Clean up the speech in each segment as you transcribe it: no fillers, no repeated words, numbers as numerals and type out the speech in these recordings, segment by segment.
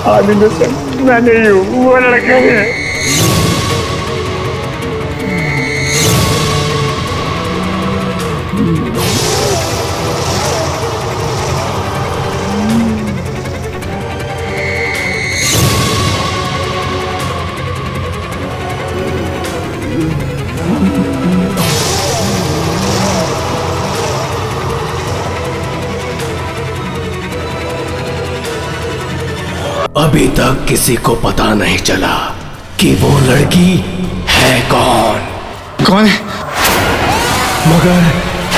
आज इनोसेंट मैं नहीं हूँ, वो लड़का है। अभी तक किसी को पता नहीं चला कि वो लड़की है कौन। कौन है? मगर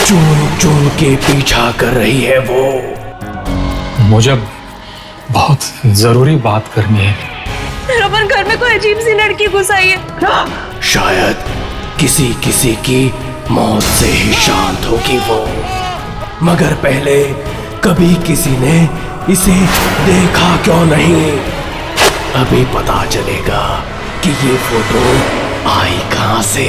चुन चुन के पीछा कर रही है वो। मुझे बहुत जरूरी बात करनी है। रमन, घर में कोई अजीब सी लड़की घुस आई है। शायद किसी किसी की मौत से ही शांत होगी वो, मगर पहले कभी किसी ने इसे देखा क्यों नहीं। अभी पता चलेगा कि ये फोटो आई कहां से।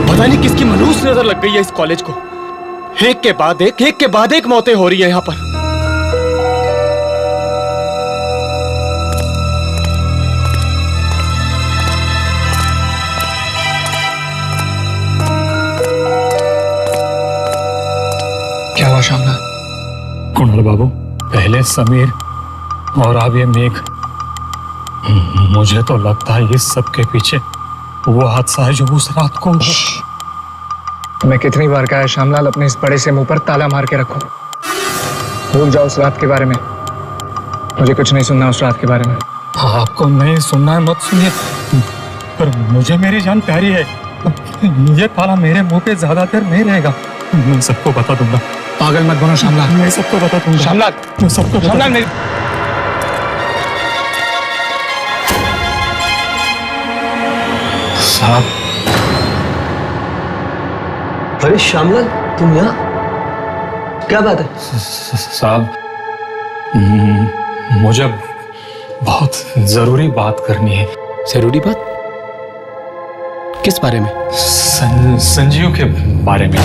पता नहीं किसकी मनहूस नजर लग गई है इस कॉलेज को। एक के बाद एक मौतें हो रही है यहाँ पर। क्या हुआ शामला? कुणाल बाबू, पहले समीर और अब ये मेघ। मुझे तो लगता है इस सब के पीछे वो हादसा है जो उस रात को। मैं कितनी बार कहा है श्यामलाल, अपने इस बड़े से मुंह पर ताला मार के रखो। भूल जाओ उस रात के बारे में। मुझे कुछ नहीं सुनना उस रात के बारे में। आपको नहीं सुनना है मत सुनिए, पर मुझे मेरी जान प्यारी है। ये ताला मेरे मुंह पे ज्यादा देर नहीं रहेगा। मैं सबको बता दूंगा। पागल मत बनो श्यामलाल। मैं सबको बता दूंगा। श्यामलाल, मैं सबको बता श्यामलाल मेरी। साहब। अरे श्यामलाल, तुम यहाँ? क्या बात है? साहब, मुझे बहुत जरूरी बात करनी है। जरूरी बात? किस बारे में? संजीव के बारे में।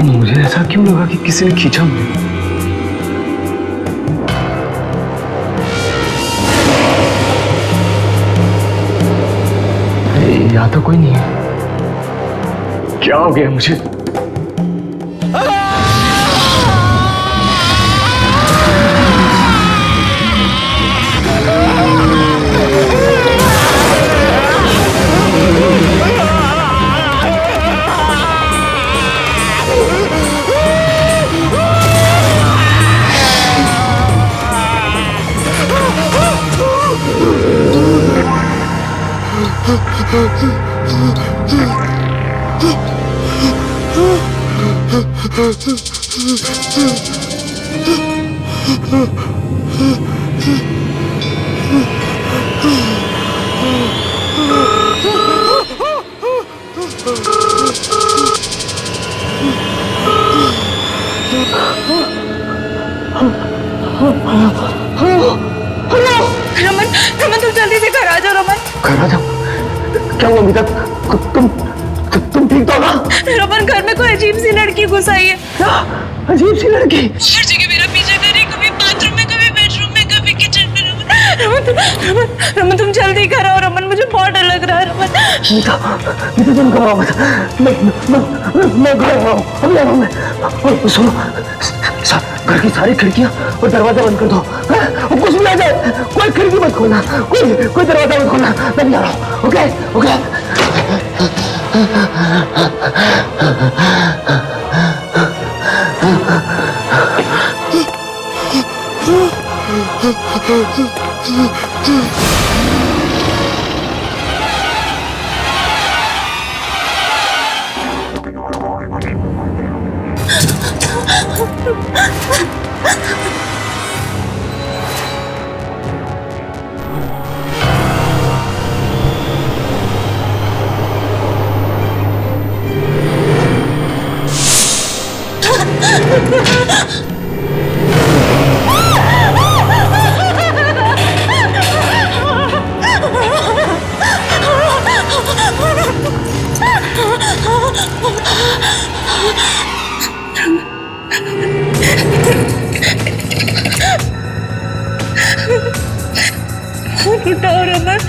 मुझे ऐसा क्यों लगा कि किसी ने खींचा मुझे? यहाँ तो कोई नहीं है। क्या हो गया मुझे? रमन, रमन तुम जल्दी से घर आ जाओ रमन। घर आ जाओ? क्या हुआ अमिता? तुम ठीक तो हो ना? रमन घर में कोई अजीब सी लड़की घुस आई है। क्या अजीब सी लड़की? हर जगह मेरा पीछा कर रही, कभी बाथरूम में, कभी बेडरूम में, कभी किचन में। रमन तुम जल्दी घर आओ रमन, मुझे बहुत डर लग रहा है रमन। मीता तुम घबराओ मत। मैं घर आ रहा हूँ, अभी आ रहा हूँ मैं। सुनो, घर की सारी खिड़कियाँ और दरवाजा बंद कर दो। और कुछ भी आ जाए कोई खिड़की मत खोलना, कोई दरवाजा मत खोलना। मैं भी आ रहा हूँ। Okay okay. उठाओ रमन।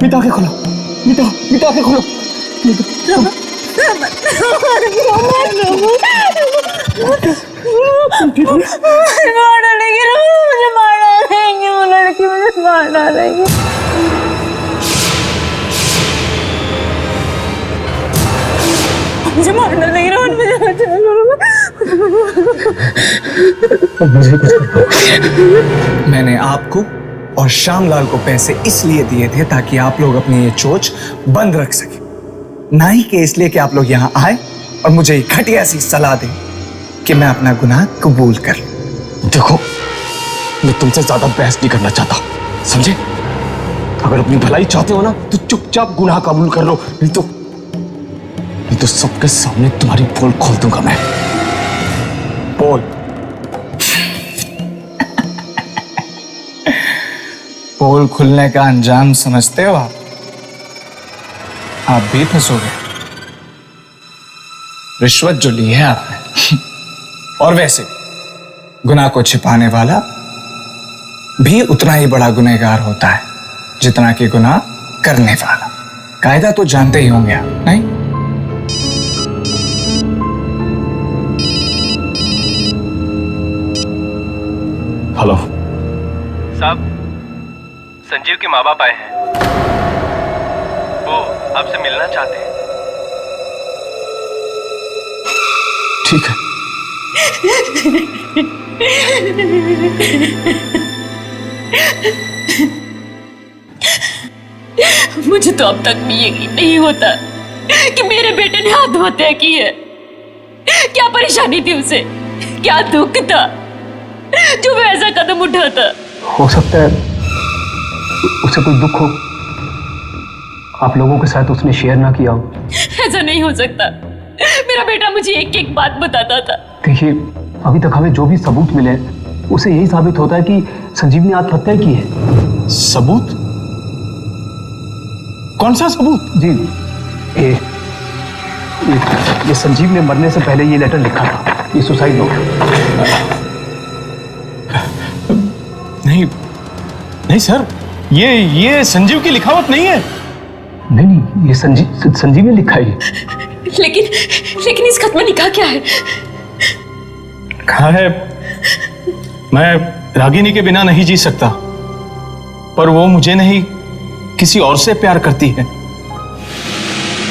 मीता आंखें खोलो। मीता आंखें खोलो। मार डालेंगे मुझे, मार डालेंगे वो लड़की, मुझे मार डालेंगे। मुझे मार डालेंगे रोहन, मुझे मैंने आपको और श्यामलाल को पैसे इसलिए दिए थे ताकि आप लोग अपनी ये चोच बंद रख सके, ना ही कि इसलिए कि आप लोग यहाँ आए और मुझे ये घटिया सी सलाह दें कि मैं अपना गुनाह कबूल कर लूं। देखो, मैं तुमसे ज्यादा बहस नहीं करना चाहता, समझे? अगर अपनी भलाई चाहते हो ना तो चुपचाप गुनाह कबूल कर लो, नहीं तो सबके सामने तुम्हारी पोल खोल दूंगा मैं। पोल पोल खुलने का अंजाम समझते हो आप भी फंसोगे। रिश्वत जो ली है आपने और वैसे गुनाह को छिपाने वाला भी उतना ही बड़ा गुनहगार होता है जितना कि गुनाह करने वाला। कायदा तो जानते ही होंगे आप, नहीं? हेलो साहब, संजीव के माँ बाप आए हैं, वो आपसे मिलना चाहते हैं। ठीक है। मुझे तो अब तक भी यकीन नहीं होता कि मेरे बेटे ने आत्महत्या की है? क्या परेशानी थी उसे? क्या दुख था जो वो ऐसा कदम उठाता? हो सकता है उसे कोई दुख हो, आप लोगों के साथ उसने शेयर ना किया हो। ऐसा नहीं हो सकता। मेरा बेटा मुझे एक एक बात बताता था। देखिए, अभी तक हमें जो भी सबूत मिले हैं, उसे यही साबित होता है कि संजीव ने आत्महत्या की है। सबूत? कौन सा सबूत? जी, ये संजीव ने मरने से पहले ये लेटर लिखा था, ये सुसाइड नोट। नहीं सर, ये संजीव की लिखावट नहीं है। नहीं, ये संजीव ने लिखा है। लेकिन इस खत में लिखा क्या है? कहा है, मैं रागिनी के बिना नहीं जी सकता, पर वो मुझे नहीं किसी और से प्यार करती है,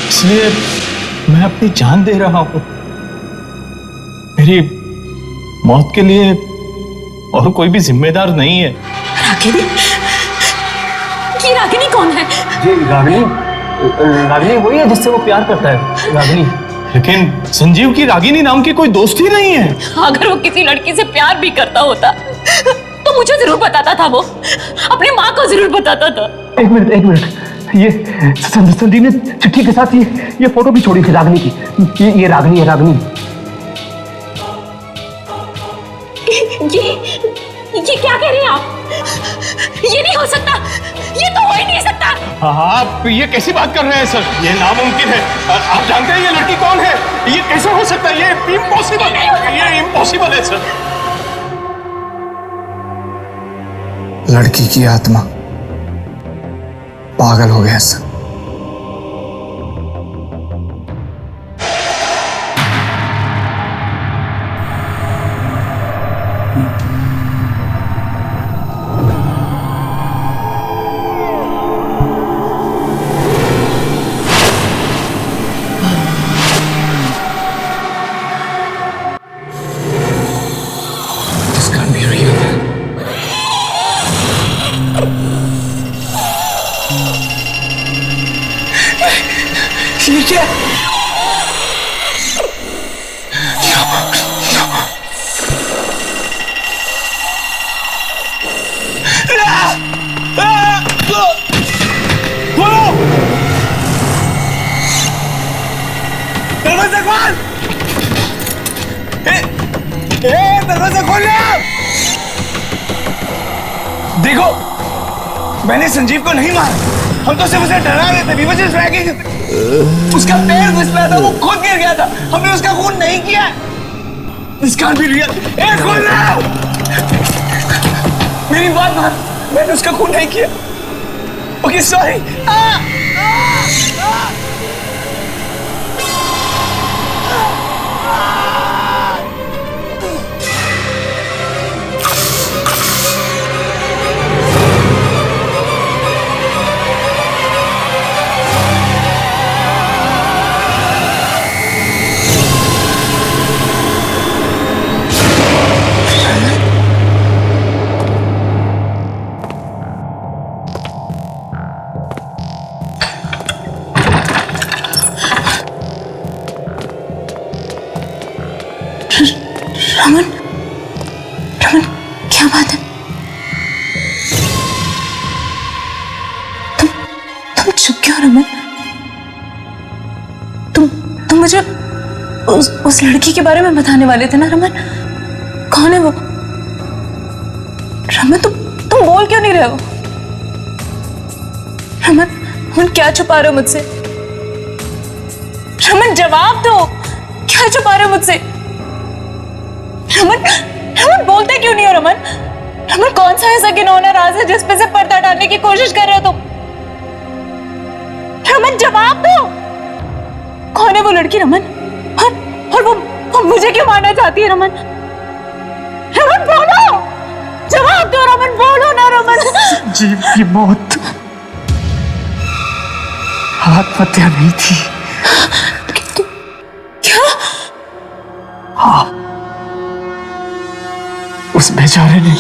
इसलिए मैं अपनी जान दे रहा हूं। मेरी मौत के लिए और कोई भी जिम्मेदार नहीं है। रागिनी? ये रागिनी कौन है? जी, रागिनी वही है जिससे वो प्यार करता है, रागिनी। लेकिन संजीव की रागिनी नाम की कोई दोस्त ही नहीं है। अगर वो किसी लड़की से प्यार भी करता होता तो मुझे जरूर बताता था, वो अपनी माँ को जरूर बताता था। एक मिनट, ये संजीव ने चिट्ठी के साथ ये फोटो भी छोड़ी थी रागिनी की। ये रागिनी है, रागिनी। ये क्या कह रहे हैं आप? ये नहीं हो सकता, ये तो हो ही नहीं सकता। आप ये कैसी बात कर रहे हैं सर? ये नामुमकिन है। आप जानते हैं ये लड़की कौन है? ये कैसे हो सकता है? ये इम्पॉसिबल, ये इम्पॉसिबल है सर। लड़की की आत्मा पागल हो गया सर। ये क्या? दरवाजा खोल! दरवाजा खोल! देखो, मैंने संजीव को नहीं मारा, हम तो सिर्फ उसे डरा रहे थे। We were just dragging. उसका पैर फिसला था, वो खुद गिर गया था, हमने उसका खून नहीं किया। This can't be real. खोल ना! मेरी बात मान, मैंने उसका खून नहीं किया। Okay, sorry. रमन, क्या बात है? तुम चुप क्यों रमन? तुम मुझे उस लड़की के बारे में बताने वाले थे ना रमन? कौन है वो? रमन, तुम बोल क्यों नहीं रहे हो? रमन, क्या छुपा रहे हो मुझसे? रमन, जवाब दो, क्या छुपा रहे हो मुझसे? रमन बोलते क्यों नहीं हो रमन? रमन, कौन सा ऐसा घिनौना राज है जिस पे से पर्दा डालने की कोशिश कर रहे हो तुम? रमन, जवाब दो, कौन है वो लड़की रमन? और वो मुझे क्यों मारना चाहती है रमन? रमन बोलो, जवाब दो रमन, बोलो ना रमन। संजीव की मौत आत्महत्या नहीं थी। क्या? हाँ, उस बेचारे ने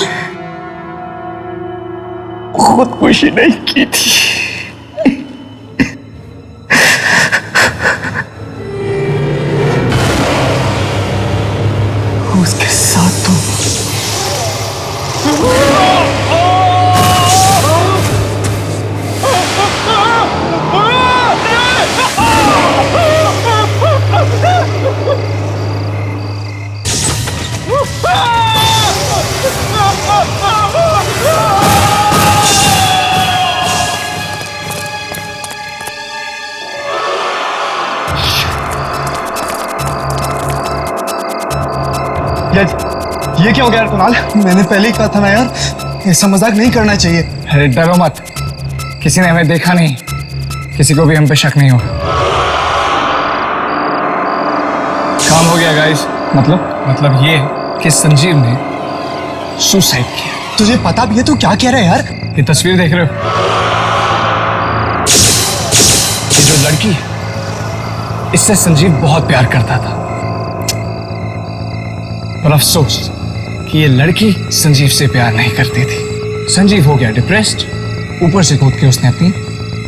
खुदकुशी नहीं की थी। ये क्या हो गया यार कुणाल? मैंने पहले ही कहा था ना यार, ऐसा मजाक नहीं करना चाहिए। अरे डरो मत, किसी ने हमें देखा नहीं, किसी को भी हम पे शक नहीं होगा। काम हो गया गाइस। मतलब ये कि संजीव ने सुसाइड किया। तुझे पता भी है तो क्या कह रहा है यार? ये तस्वीर देख रहे हो? ये जो लड़की है, इससे संजीव बहुत प्यार करता था, पर अफसोस कि ये लड़की संजीव से प्यार नहीं करती थी। संजीव हो गया डिप्रेस्ड, ऊपर से कूद के उसने अपनी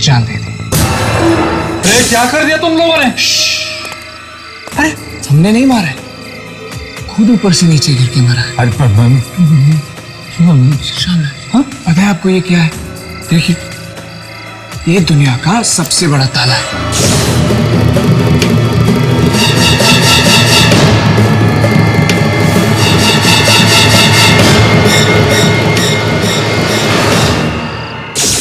जान दे दी। अरे क्या कर दिया तुम लोगों ने? अरे हमने नहीं मारा है, खुद ऊपर से नीचे गिर के मारा है। अरे हाँ, पता है आपको ये क्या है? देखिए, ये दुनिया का सबसे बड़ा ताला है।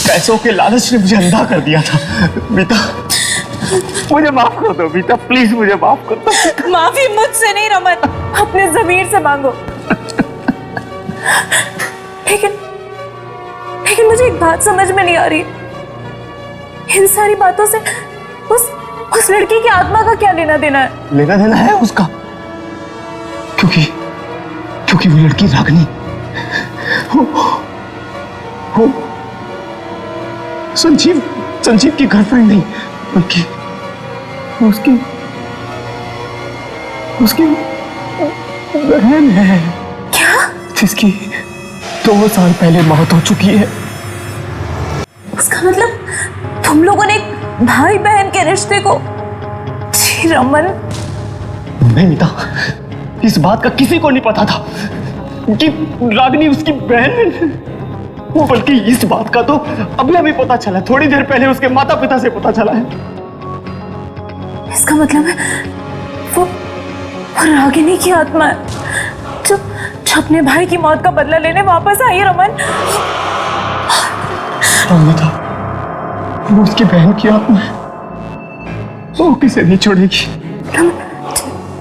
पैसों के लालच ने मुझे अंधा कर दिया था। बीता, मुझे माफ कर दो बीता, प्लीज मुझे माफ कर दो। माफी मुझसे नहीं रमन, अपने जमीर से मांगो। लेकिन मुझे एक बात समझ में नहीं आ रही, इन सारी बातों से उस लड़की की आत्मा का क्या लेना देना है? लेना देना है उसका, क्योंकि वो लड़की रागनी वो संजीव की गर्लफ्रेंड नहीं, बल्कि उसकी बहन है। क्या? जिसकी 2 साल पहले मौत हो चुकी है। उसका मतलब तुम लोगों ने एक भाई बहन के रिश्ते को? जी रमन, नहीं मीता, इस बात का किसी को नहीं पता था कि रागनी उसकी बहन है। वो बल्कि इस बात का तो अभी पता चला, थोड़ी देर पहले उसके माता पिता से पता चला है। इसका मतलब है वो रागिनी की आत्मा है जो अपने भाई की मौत का बदला लेने वापस आई है। रमन, मीता, वो उसकी बहन की आत्मा है, वो किसे नहीं छोड़ेगी।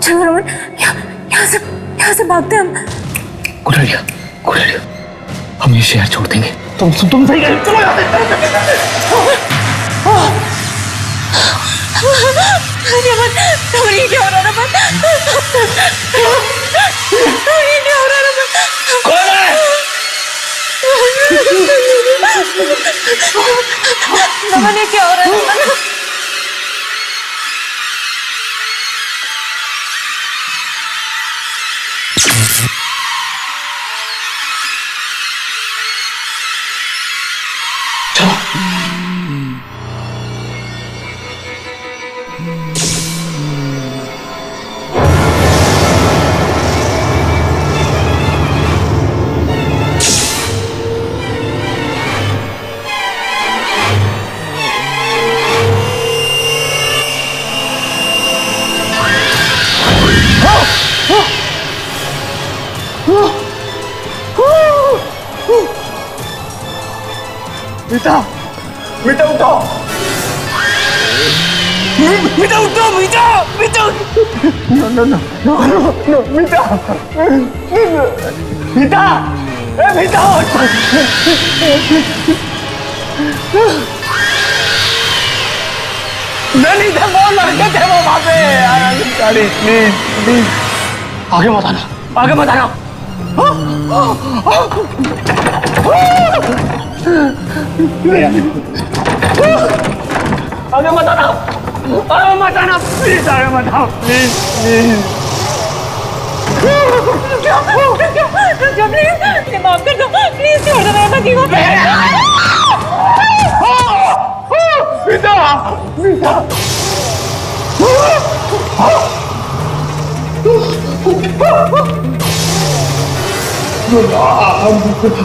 चलो रमन, यहाँ से भागते हम। गुड़रिया, हम ये शहर छोड़ देंगे। तुम सही कह, चलो यहाँ से। रमन, ये क्या हो रहा है रमन? ये क्या हो रहा है रमन? कौन है? रमन, ये क्या हो रहा है रमन? मीता उठो, नो मीता, नहीं थे वो लड़के थे वो वहां पे। प्लीज आगे मत आना। आगे मत आना प्लीज, आगे मत आओ प्लीज। प्लीज माफ कर दो, प्लीज छोड़ दो मेरे पति को। मीता,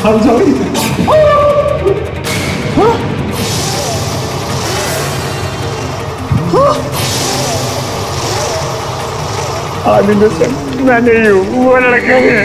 I'm sorry. मैं नहीं हूँ, वो लड़का है।